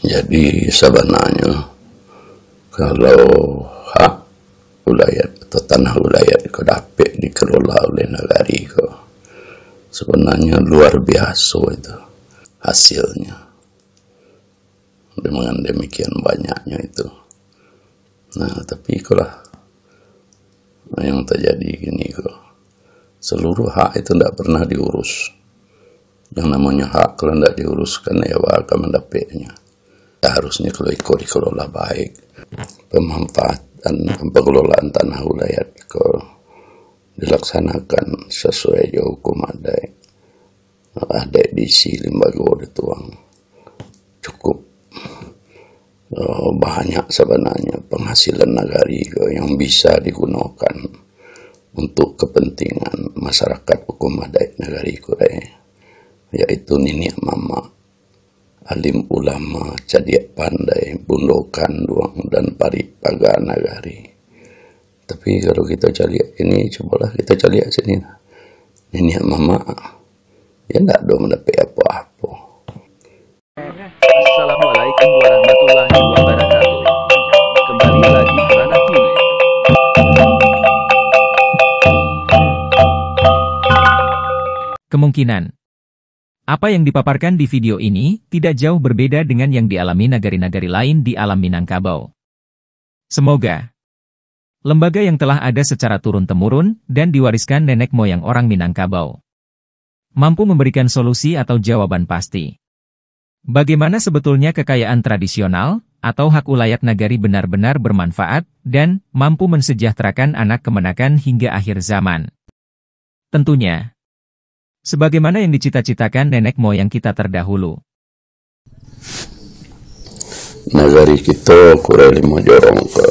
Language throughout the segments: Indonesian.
Jadi sebenarnya kalau hak wilayah atau tanah wilayah ko dapat dikelola oleh negara ko, sebenarnya luar biasa itu hasilnya. Dengan demikian banyaknya itu. Nah, tapi kalau yang terjadi gini kok, seluruh hak itu tidak pernah diurus. Yang namanya hak kalau tidak diuruskan ya akan mendapatnya. Harusnya kalau dikelola baik, pemanfaatan pengelolaan tanah wilayah kalau dilaksanakan sesuai hukum ada edisi lembaga dituang cukup banyak sebenarnya penghasilan negara yang bisa digunakan untuk kepentingan masyarakat hukum adat negara yaitu nini mama alim ulama cadiak pandai bundokan duang dan paripaga nagari. Tapi kalau kita caliak ini, cobalah kita caliak sini nini mama ya tidak ada mendapat apa-apa. Assalamualaikum warahmatullahi wabarakatuh. Kembali lagi ke Ranah Kine. Kemungkinan apa yang dipaparkan di video ini tidak jauh berbeda dengan yang dialami nagari-nagari lain di alam Minangkabau. Semoga lembaga yang telah ada secara turun-temurun dan diwariskan nenek moyang orang Minangkabau mampu memberikan solusi atau jawaban pasti. Bagaimana sebetulnya kekayaan tradisional atau hak ulayat nagari benar-benar bermanfaat dan mampu mensejahterakan anak kemenakan hingga akhir zaman? Tentunya sebagaimana yang dicita-citakan nenek moyang kita terdahulu. Nagari kita kurang 5 jorong ke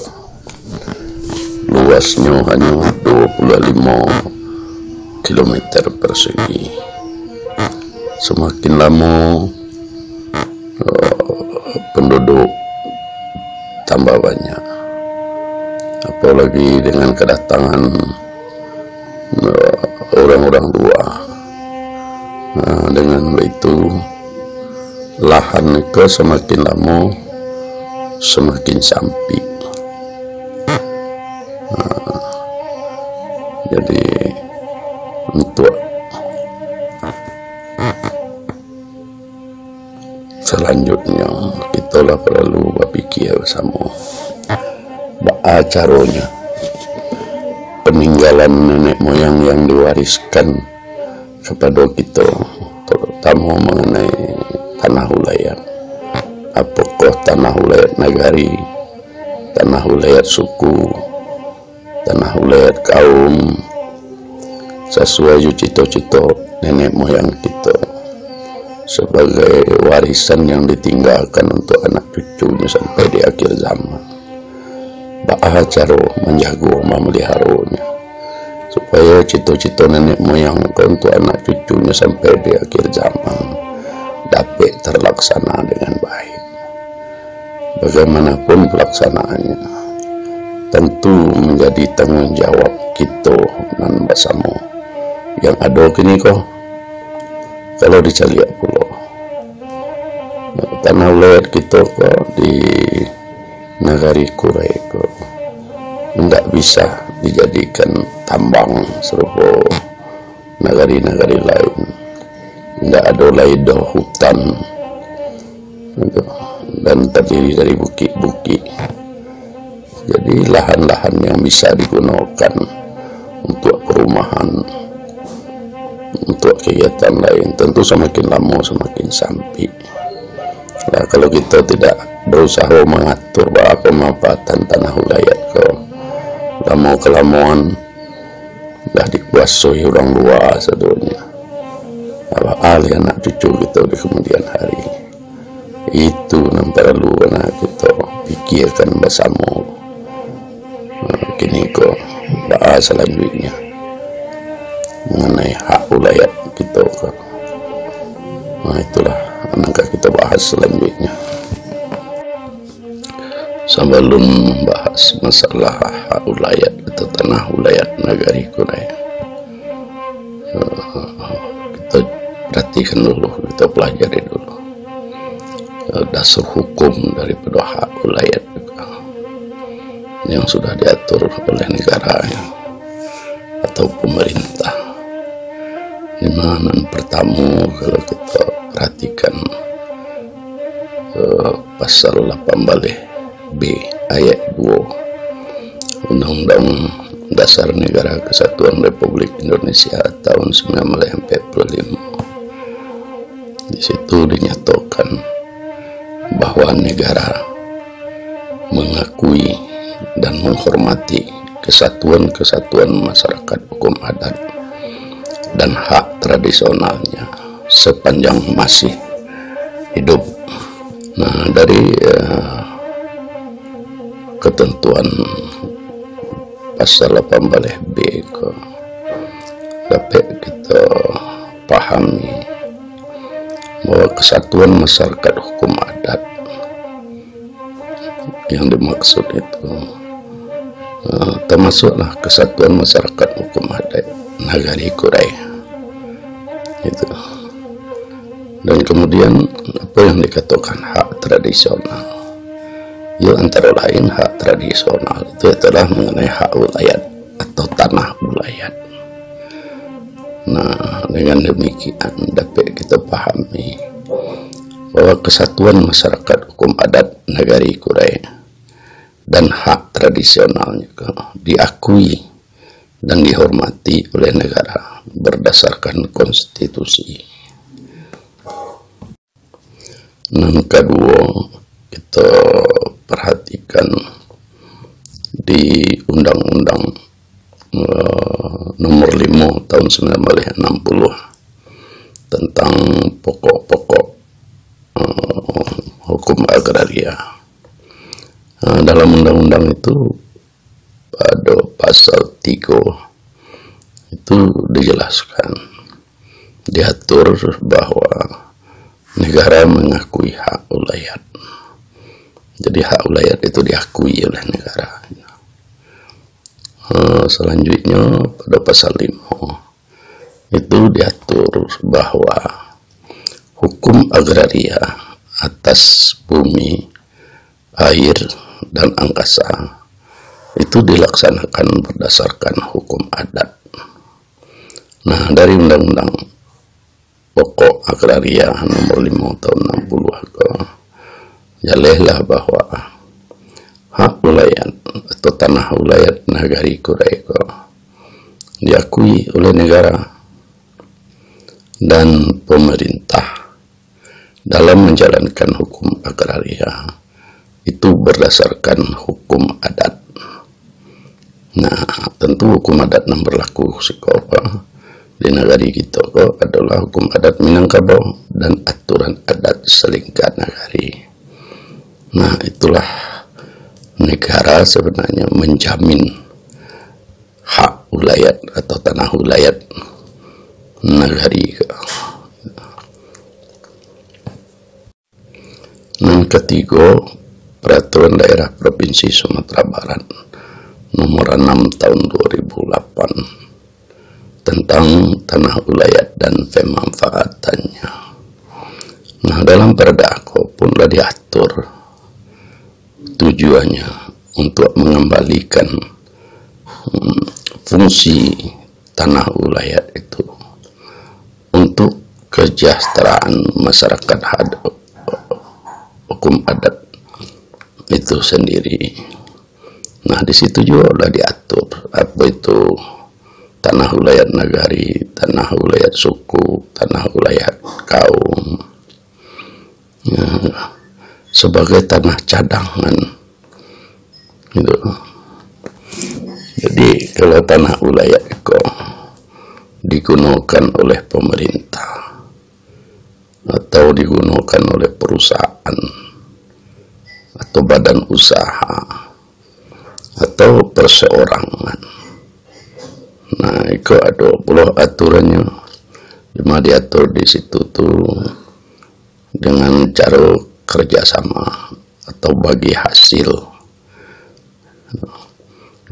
luasnya hanya 25 km persegi. Semakin lama penduduk tambah banyak, apalagi dengan kedatangan orang-orang tua. Dengan itu lahan ke semakin lama semakin sempit. Jadi untuk selanjutnya kita lah perlu berpikir bersama caranya peninggalan nenek moyang yang diwariskan kepada kita, terutama mengenai tanah wilayah. Apakah tanah wilayah nagari, tanah wilayah suku, tanah wilayah kaum, sesuai cita-cita nenek moyang kita sebagai warisan yang ditinggalkan untuk anak cucunya sampai di akhir zaman. Bagaimana cara menjaga memeliharanya supaya cita-cita nenek moyang untuk anak cucunya sampai di akhir zaman dapat terlaksana dengan baik. Bagaimanapun pelaksanaannya tentu menjadi tanggung jawab kita dan bersama yang ada kini kok. Kalau dicaliak pulau tanah wilayah kita kok di negari Kurai kok tidak bisa dijadikan tambang serupa negari-negari lain. Tidak ada laidah hutan dan terdiri dari bukit-bukit. Jadi lahan-lahan yang bisa digunakan untuk perumahan, untuk kegiatan lain, tentu semakin lama semakin sempit. Nah, kalau kita tidak berusaha mengatur bahwa pemanfaatan tanah wilayah ke lama kelamaan dah dikuasai orang luar sedunia, ahli anak cucu kita di kemudian hari itu yang perlu kita pikirkan bersama. Kini kok bahas selanjutnya mengenai hak wilayah kita kok. Nah, itulah yang kita bahas selanjutnya. Sebelum membahas masalah hak wilayah atau tanah wilayah negari Kurai, kita perhatikan dulu, kita pelajari dulu dasar hukum daripada hak wilayah yang sudah diatur oleh negara atau pemerintah. Di mana pertama kalau kita perhatikan pasal 18 B ayat 2 Undang-Undang Dasar Negara Kesatuan Republik Indonesia tahun 1945. Di situ dinyatakan bahwa negara mengakui dan menghormati kesatuan-kesatuan masyarakat hukum adat dan hak tradisionalnya sepanjang masih hidup. Nah, dari ketentuan pasal 18B dapat kita pahami bahwa kesatuan masyarakat hukum adat yang dimaksud itu termasuklah kesatuan masyarakat hukum adat Nagari Kurai itu. Dan kemudian apa yang dikatakan hak tradisional, ya antara lain hak tradisional itu adalah mengenai hak wilayah atau tanah wilayah. Nah, dengan demikian dapat kita pahami bahwa kesatuan masyarakat hukum adat Nagari Kurai dan hak tradisionalnya diakui dan dihormati oleh negara berdasarkan konstitusi. Yang kedua, kita perhatikan di Undang-Undang nomor 5 tahun 1960 tentang pokok-pokok hukum agraria. Dalam undang-undang itu pada pasal 3 itu dijelaskan, diatur bahwa negara mengakui hak wilayah. Jadi hak wilayah itu diakui oleh negara. Selanjutnya pada pasal 5 itu diatur bahwa hukum agraria atas bumi, air, dan angkasa itu dilaksanakan berdasarkan hukum adat. Nah, dari Undang-Undang Pokok Agraria nomor 5 tahun 60 jalehlah bahwa hak wilayah atau tanah wilayah Nagari Kurai diakui oleh negara dan pemerintah dalam menjalankan hukum agraria itu berdasarkan hukum adat. Nah, tentu hukum adat yang berlaku di negara kita adalah hukum adat Minangkabau dan aturan adat Selingkah Nagari. Nah, itulah negara sebenarnya menjamin hak wilayah atau tanah wilayah Nagari. Yang ketiga, Peraturan Daerah Provinsi Sumatera Barat nomor 6 tahun 2008 tentang tanah wilayah dan pemanfaatannya. Nah, dalam perda pun telah diatur tujuannya untuk mengembalikan fungsi tanah wilayah itu untuk kesejahteraan masyarakat hukum adat itu sendiri. Nah, di situ juga sudah diatur apa itu tanah wilayah nagari, tanah wilayah suku, tanah wilayah kaum, ya, sebagai tanah cadangan gitu. Jadi kalau tanah wilayah itu digunakan oleh pemerintah atau digunakan oleh perusahaan atau badan usaha atau perseorangan, nah itu ada pula aturannya, cuma diatur di situ tuh dengan cara kerjasama atau bagi hasil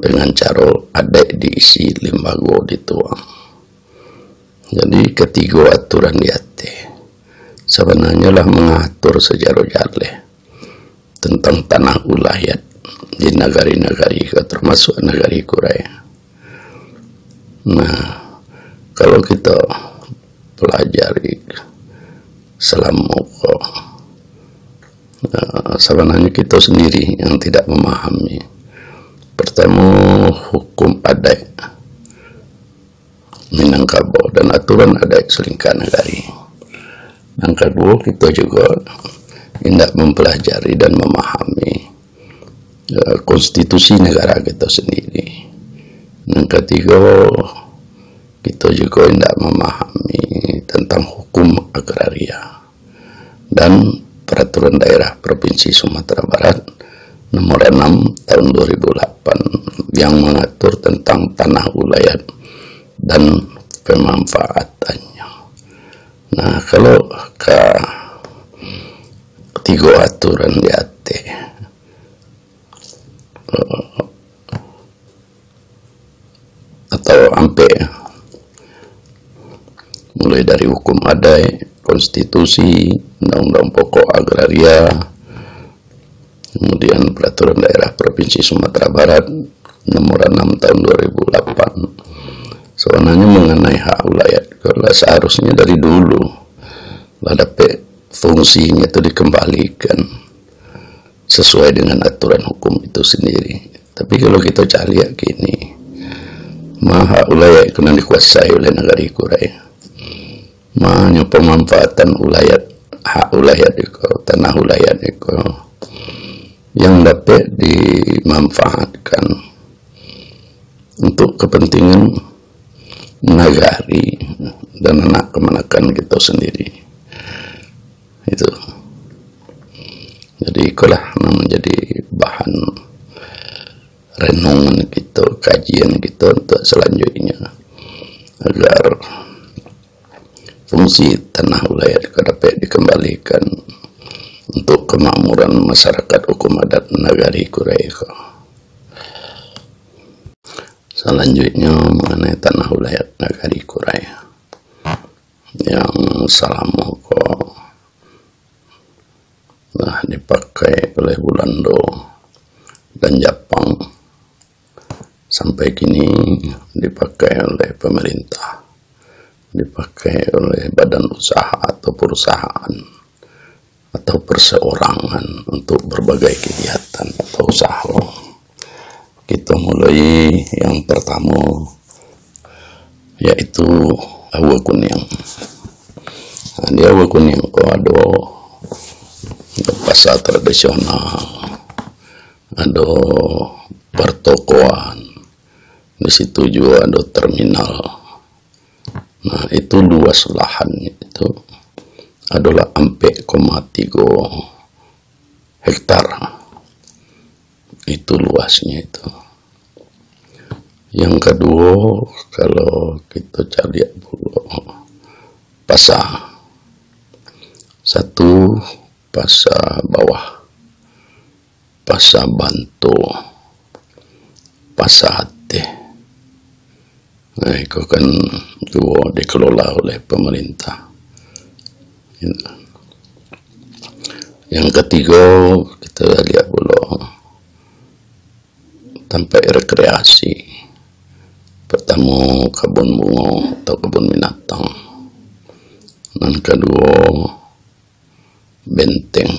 dengan cara adek diisi limbago dituang. Jadi ketiga aturan diate sebenarnya lah mengatur sejarah jaleh tentang tanah ulayat di negari-negari, termasuk negari Kurai. Nah, kalau kita pelajari selama sebenarnya kita sendiri yang tidak memahami. Pertama, hukum adat Minangkabau dan aturan adat Selingkah Negari. Yang kedua, kita juga tidak mempelajari dan memahami konstitusi negara kita sendiri. Yang ketiga, kita juga tidak memahami tentang hukum agraria dan peraturan daerah Provinsi Sumatera Barat nomor 6 tahun 2008 yang mengatur tentang tanah ulayat dan pemanfaatannya. Nah, kalau ke tiga aturan di AT atau ampe, mulai dari hukum adat, konstitusi, undang-undang pokok agraria, kemudian peraturan daerah Provinsi Sumatera Barat nomor 6 tahun 2008, sebenarnya mengenai hak ulayat. Kalau seharusnya dari dulu lah dapat fungsinya itu dikembalikan sesuai dengan aturan hukum itu sendiri. Tapi kalau kita cari gini, hak ulayat kena dikuasai oleh negara Kurai. Mahanya pemanfaatan ulayat, hak ulayat itu, tanah ulayat itu yang dapat dimanfaatkan untuk kepentingan nagari dan anak kemenakan kita sendiri. Itu. Jadi itulah menjadi bahan renungan kita, kajian kita untuk selanjutnya, agar fungsi tanah ulayat dapat dikembalikan untuk kemakmuran masyarakat hukum adat negari Kurai. Selanjutnya mengenai tanah ulayat negari Kurai yang selama nah dipakai oleh Belanda dan Jepang sampai kini dipakai oleh pemerintah, dipakai oleh badan usaha atau perusahaan atau perseorangan untuk berbagai kegiatan atau usaha. Kita mulai yang pertama, yaitu Awa Kuning. Nah, di Awa Kuning ada pasar tradisional, ada pertokoan, di situ juga ada terminal. Nah, itu luas lahannya itu adalah 4,3 hektar. Itu luasnya itu. Yang kedua, kalau kita cari dulu pasar. Satu, pasar bawah, pasar Bantu, pasar Hati. Nah, itu kan dua dikelola oleh pemerintah. Yang ketiga, kita lihat dulu tempat rekreasi. Pertama, kebun bunga atau kebun binatang. Yang kedua, benteng.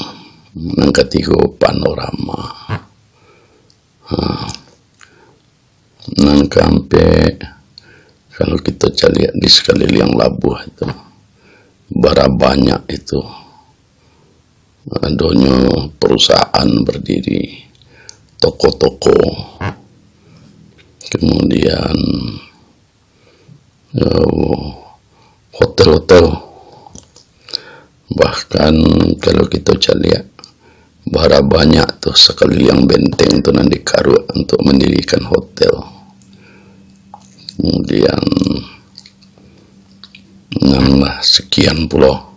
Yang ketiga, panorama. Yang keempat, kalau kita lihat di sekeliling Labuh itu, bara banyak itu, adanya perusahaan berdiri, toko-toko, kemudian hotel-hotel. Bahkan kalau kita lihat, bara banyak tuh sekeliling benteng tuh nanti karu untuk mendirikan hotel. Kemudian sekian pulau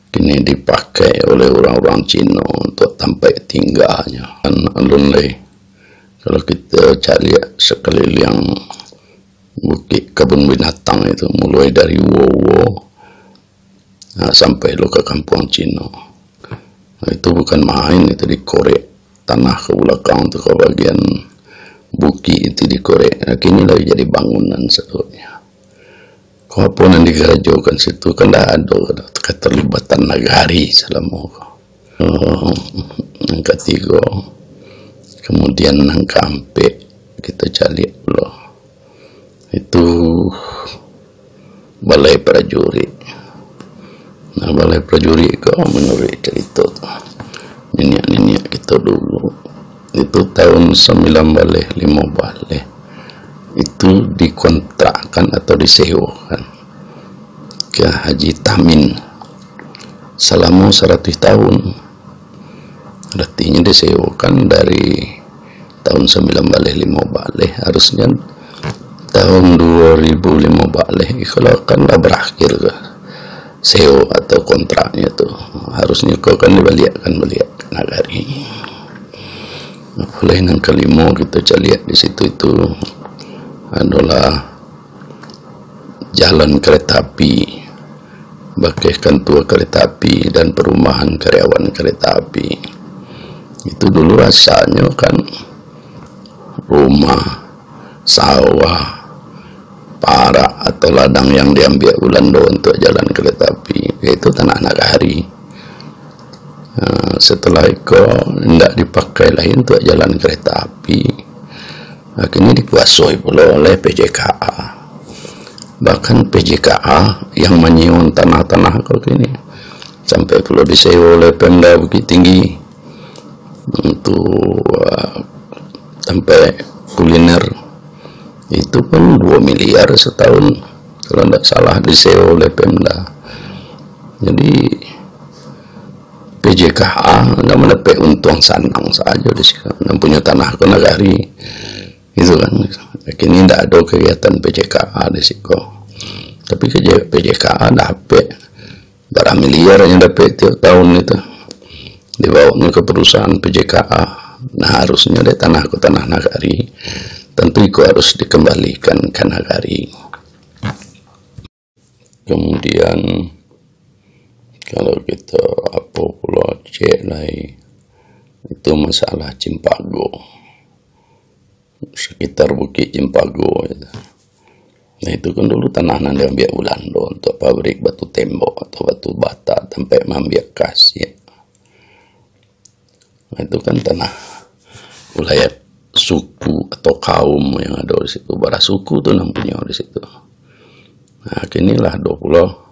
kini dipakai oleh orang-orang Cina untuk tempat tinggalnya. Kan alun-alun kalau kita cari sekeliling bukit kebun binatang itu, mulai dari Wowo, Nah, sampai lo ke kampung Cino. Nah, itu bukan main, itu dikorek tanah ke belakang tuh, ke bagian buki itu dikorek. Nah, kini lagi jadi bangunan sebetulnya. Kau yang digerajokan situ kan dah ada keterlibatan nagari selama yang ketiga. Kemudian nang kampe kita cari loh, itu balai prajurit. Nah, balai prajurit kau menurut cerita tuh nenek kita dulu itu tahun 9 balai itu dikontrakkan atau disewakan ke Haji Tamin selama 100 tahun. Artinya disewakan dari tahun 9 balai, harusnya tahun 2005 balai kalau kan dah berakhir ke sewa atau kontraknya tuh, harusnya kau kan beliak nagari. Mulai yang kelima kita lihat di situ itu adalah jalan kereta api, bagaikan tua kereta api dan perumahan karyawan kereta api. Itu dulu asalnya kan rumah, sawah, para atau ladang yang diambil Ulando untuk jalan kereta api, yaitu tanah nagari. Nah, setelah itu tidak dipakai lagi untuk jalan kereta api, akhirnya dikuasai pula oleh PJKA. Bahkan PJKA yang menyewa tanah-tanah kau kini sampai pula disewa oleh Pemda Bukit Tinggi untuk sampai kuliner. Itu pun 2 miliar setahun kalau tidak salah disewa oleh Pemda. Jadi PJKA tidak mendapat untung sanang saja di sini, dan punya tanah ke nagari itu kan. Kini tidak ada kegiatan PJKA di situ, tapi PJKA dapat berapa miliar yang dapat tiap tahun itu dibawanya ke perusahaan PJKA. Nah, harusnya dari tanah ke tanah nagari, tentu itu harus dikembalikan ke nagari. Kemudian kalau kita apa pula cek lagi, itu masalah Cimpago, sekitar Bukit Cimpago itu. Nah, itu kan dulu tanah yang diambil Ulando untuk pabrik batu tembok atau batu bata sampai mambiak kasir. Nah, itu kan tanah wilayah suku atau kaum yang ada di situ. Bara suku tuh namanya di situ. Nah, kinilah 20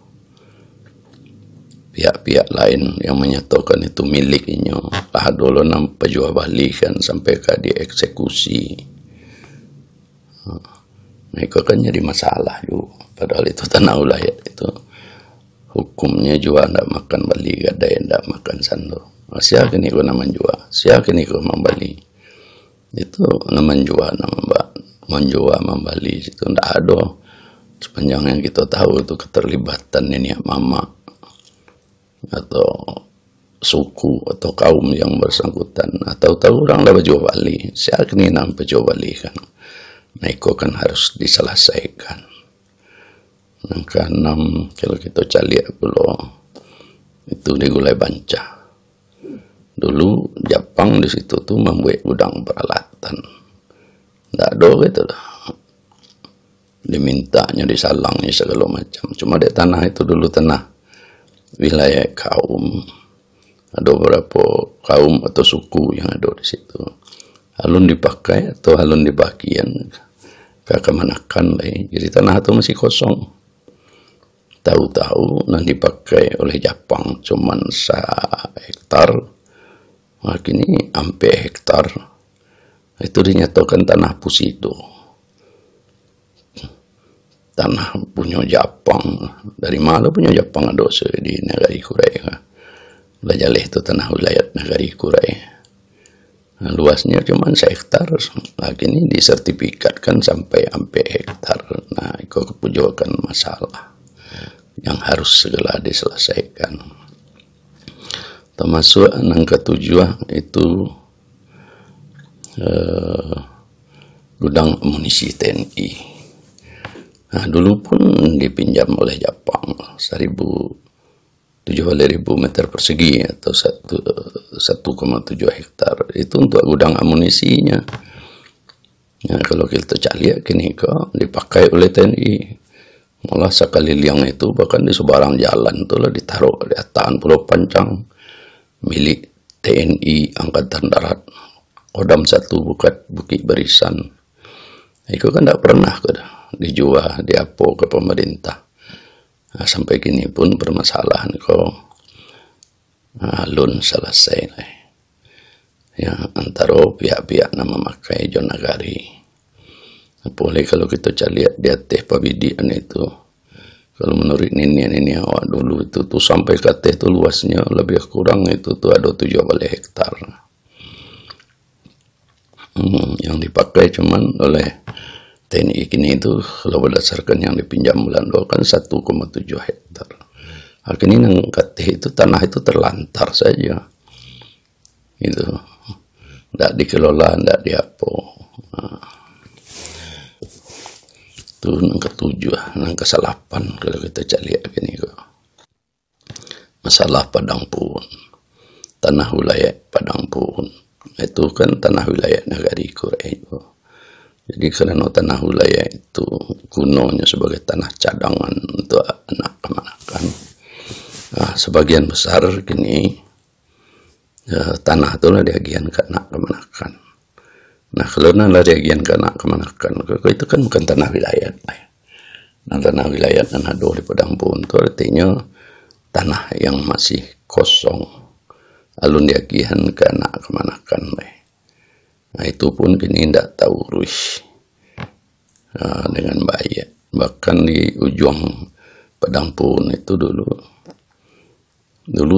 pihak-pihak lain yang menyatakan itu miliknya. Lah dulu nam pejual balikan sampai ke dieksekusi. Nah, itu kan jadi masalah juga. Padahal itu tanah wilayah itu hukumnya juga ndak makan bali, ada yang ndak makan sando. Siapa kini kau nama jual, siapa kini kau membali. Itu nama jual, nama menjual membali itu ndak ada. Sepanjang yang kita tahu itu keterlibatan ini mama atau suku atau kaum yang bersangkutan, atau tahu orang dah berjual bali, siapa kini nam berjual bali kan. Nah, itu kan harus diselesaikan. Yang keenam, kalau kita cari dulu itu di Gulai Banca. Dulu Jepang di situ tuh membuat gudang peralatan, nggak ada gitu lah. Dimintanya disalangnya segala macam. Cuma di tanah itu dulu tanah wilayah kaum, ada beberapa kaum atau suku yang ada di situ. Alun dipakai atau alun dibagian ke kemanakan lagi. Jadi tanah itu masih kosong. Tahu-tahu nanti dipakai oleh Jepang cuman 1 hektar. Nah, kini sampai hektar. Itu dinyatakan tanah Pusido. Tanah punya Jepang. Dari mana punya Jepang ada di negara Kurai. Lajaleh itu tanah wilayah negara Kurai. Nah, luasnya cuma 1 hektar. Lagi ini disertifikatkan sampai hektar. Nah, itu kepujukan masalah yang harus segera diselesaikan. Termasuk yang ke-7 itu gudang amunisi TNI. Nah, dulu pun dipinjam oleh Jepang 7.000 meter persegi atau 1,7 hektar itu untuk gudang amunisinya. Nah, kalau kita lihat kini kok dipakai oleh TNI, malah sekali liang itu bahkan di sebarang jalan tuh lah ditaruh di ataan Pulau Pancang milik TNI Angkatan Darat Kodam 1 Bukit Barisan. Itu kan tidak pernah dijual diapo ke pemerintah. Nah, sampai kini pun permasalahan kok alun selesai ya antara pihak-pihak nama makai Jonagari. Boleh kalau kita lihat di atas pabidian itu, kalau menurut ini awak dulu itu tuh sampai ke atas itu luasnya lebih kurang itu tuh ada 7 hektar. Yang dipakai cuman oleh TNI kini itu kalau berdasarkan yang dipinjam Belanda kan 1,7 hektar. Akhirnya yang kata itu tanah itu terlantar saja, itu tidak dikelola, tidak diapo. Itu yang ke-7, yang ke-8 kalau kita lihat gini kok. Masalah Padang Pun, tanah wilayah Padang Pun itu kan tanah wilayah Nagari Kurai itu. Jadi karena tanah wilayah itu gunanya sebagai tanah cadangan untuk anak kemanakan. Nah, sebagian besar kini tanah itulah diagian ke anak kemanakan. Nah, kalau nala diagian ke anak kemanakan, itu kan bukan tanah wilayah. Nah, tanah wilayah tanah di Padang Pun itu artinya tanah yang masih kosong, alun diagian ke anak kemanakan. Nah, itu pun kini tidak tahu urus dengan baik. Bahkan di ujung Padang Pun itu dulu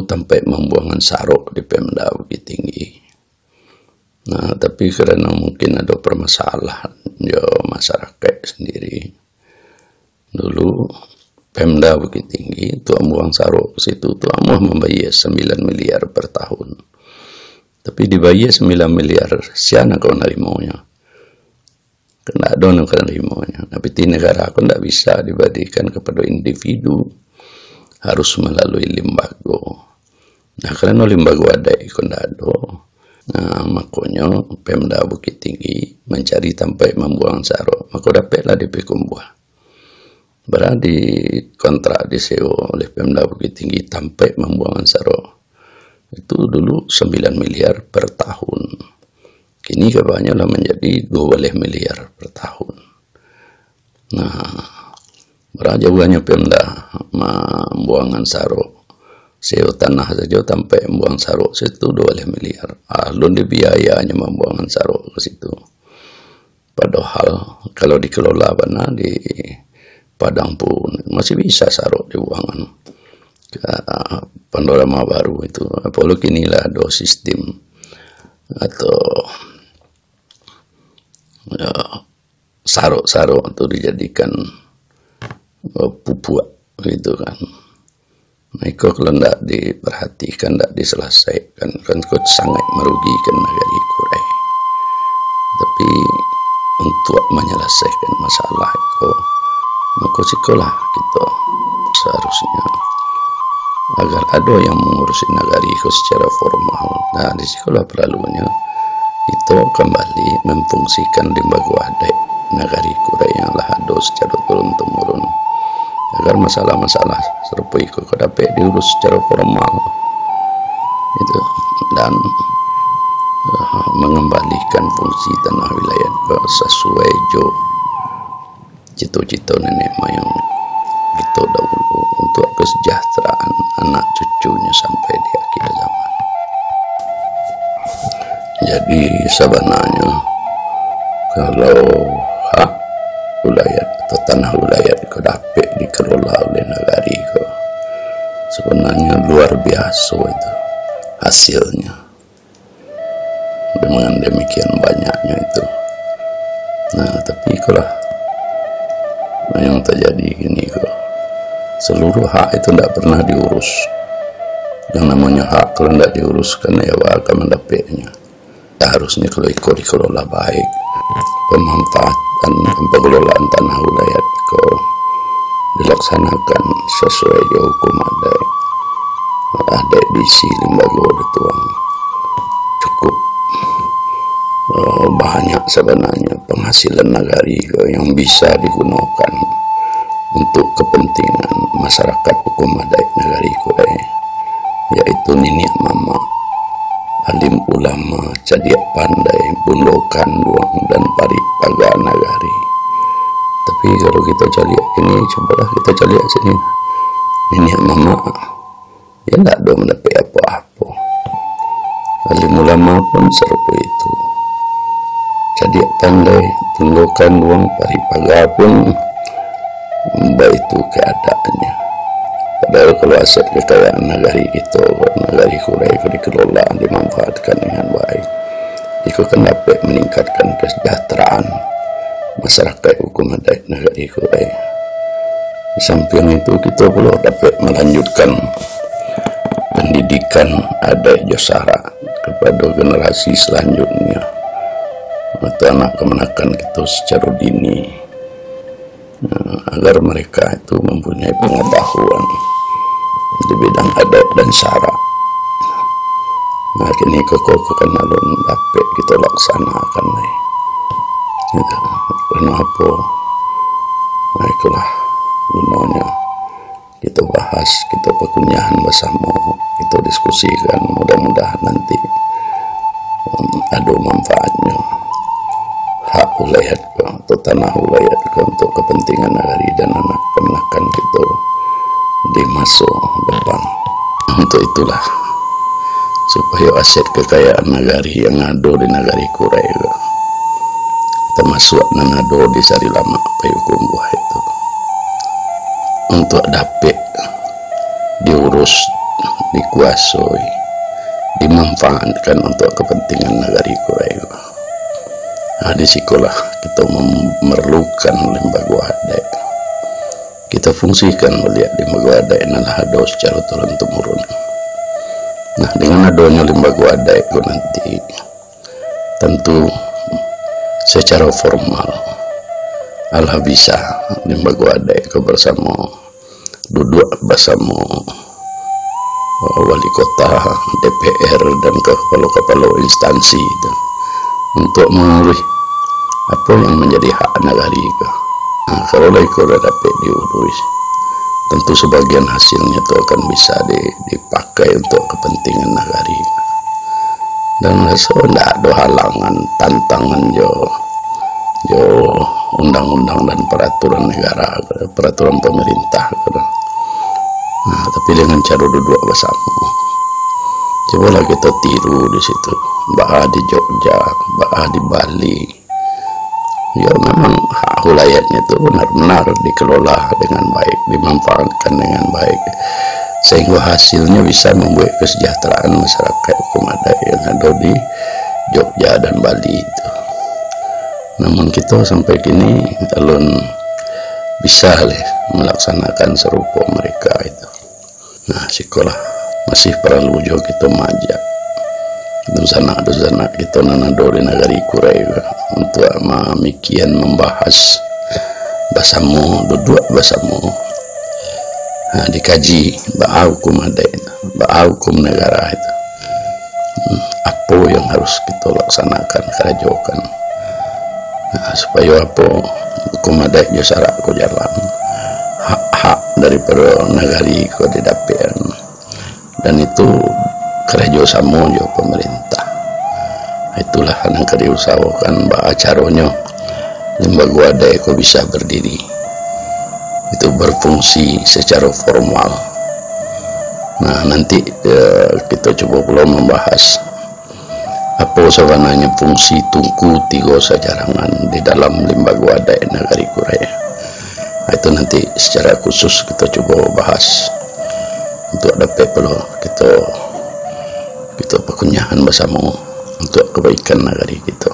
sampai membuangan sarok di Pemda Bukit Tinggi. Nah, tapi karena mungkin ada permasalahan ya masyarakat sendiri. Dulu Pemda Bukit Tinggi itu buang sarok ke situ tuh membayar 9 miliar per tahun. Tapi dibayar 9 miliar, siapa kau narimanya? Kena ada yang narimanya. Tapi di negara aku tidak bisa diberikan kepada individu, harus melalui lembaga. Nah, karena lembaga ada, itu tidak ada. Nah, makanya Pemda Bukit Tinggi mencari sampai membuang sarok. Maka dapatlah DP Kumbuah. Berarti kontrak disewa oleh Pemda Bukit Tinggi sampai membuangan sarok. Itu dulu 9 miliar per tahun. Kini kebanyakan menjadi 12 miliar per tahun. Nah, berapa jauhnya Pemda membuangan sarok. Sewa tanah saja sampai membuang sarok situ 12 miliar. Alun dibiayanya membuangan sarok ke situ. Padahal kalau dikelola benar di Padang Pun masih bisa sarok dibuangan. Panorama baru itu, apalagi inilah ada sistem atau sarok-sarok itu dijadikan pupuk gitu kan. Nah, itu kalau tidak diperhatikan, tidak diselesaikan kan sangat merugikan Nagari Kurai. Tapi untuk menyelesaikan masalah itu maka sekolah kita seharusnya agar ada yang mengurusi nagari itu secara formal. Nah, di sekolah perlunya itu kembali memfungsikan lembaga adat Nagari Kurai yang lah ada secara turun-temurun, agar masalah-masalah serupa itu dapat diurus secara formal itu, dan mengembalikan fungsi tanah wilayah sesuai cita-cita nenek moyang itu dahulu untuk kesejahteraan anak cucunya sampai di akhir zaman. Jadi sebenarnya kalau hak wilayah atau tanah wilayah itu dapat dikelola oleh nagari itu, sebenarnya luar biasa itu hasilnya. Dengan demikian banyaknya itu. Nah, tapi kalau yang terjadi gini kok, seluruh hak itu tidak pernah diurus. Yang namanya hak kalau tidak diuruskan ya akan mendapatnya. Harusnya kalau ikut dikelola baik, pemanfaatan pengelolaan tanah wilayah itu dilaksanakan sesuai hukum adat. ada edisi lembaga dituang cukup banyak sebenarnya penghasilan nagari yang bisa digunakan untuk kepentingan masyarakat hukum adat nagari Kurai, yaitu Niniak Mama, alim ulama, cadiak pandai, bundokan duang dan pari paga nagari. Tapi kalau kita caliak ini, cobalah kita caliak sini, Niniak Mama, ya tidak ada mendapat apa-apa. Alim ulama pun serupa itu. Cadiak pandai, bundokan duang, pari paga pun itu keadaannya. Padahal kalau aset kekayaan nagari kita, nagari Kurai dikelola, dimanfaatkan dengan baik, itu akan dapat meningkatkan kesejahteraan masyarakat hukum adat nagari Kurai. Di samping itu kita perlu dapat melanjutkan pendidikan adat Josara kepada generasi selanjutnya, atau anak kemenakan kita secara dini, agar mereka itu mempunyai pengetahuan di bidang adat dan syara. Nah, kini koko kan alun dapat kita laksanakan gitu. Kenapa? Nah, itulah gunanya kita bahas, kita perkunyahan bersama, kita diskusikan, mudah-mudahan nanti ada manfaatnya. Hak ulayat atau tanah ulayat untuk kepentingan nagari dan anak kemenakan kita di masa depan. Untuk itulah, supaya aset kekayaan nagari yang ada di nagari Kurai termasuk yang ada di Sari Lama Payukum Buah itu, untuk dapat diurus, dikuasai, dimanfaatkan untuk kepentingan nagari Kurai. Nah, di sikolah kita memerlukan lembaga adat. Kita fungsikan melihat lembaga adat adalah ada secara turun-temurun. Nah, dengan adanya lembaga adat itu nanti tentu secara formal Allah bisa lembaga adat itu bersama duduk bersama wali kota, DPR dan kepala-kepala instansi itu untuk mengurus apa yang menjadi hak nagari. Nah, kalau itu dapat diurus, tentu sebagian hasilnya itu akan bisa dipakai untuk kepentingan nagari. Dan tidak ada halangan, tantangan jo undang-undang dan peraturan negara, peraturan pemerintah. Nah, tapi dengan cara duduk bersama, cobalah kita tiru di situ. Bah di Jogja, bah di Bali, ya memang hak wilayahnya itu benar-benar dikelola dengan baik, dimanfaatkan dengan baik, sehingga hasilnya bisa membuat kesejahteraan masyarakat hukum adat yang ada di Jogja dan Bali itu. Namun kita sampai kini belum bisa melaksanakan serupa mereka itu. Nah, sekolah masih perlu juga kita majak dusana kita nanado di nagari Kurai untuk memikian membahas bersama, duduk bersama, nah, dikaji bahwa hukum adat, bahwa hukum negara itu apa yang harus kita laksanakan, kerjakan, nah, supaya apa hukum adat Josara ko jalan, hak-hak daripada nagari ko didapat, dan itu kerja sama jo pemerintah. Itulah yang diusahakan bahwa caranya lembaga adat itu bisa berdiri, itu berfungsi secara formal. Nah, nanti kita coba pula membahas apa sebenarnya fungsi tungku tiga sajarangan di dalam lembaga adat nagari Kurai. Nah, itu nanti secara khusus kita coba bahas untuk dapat pula kita perkunyahan bersama untuk kebaikan nagari kita.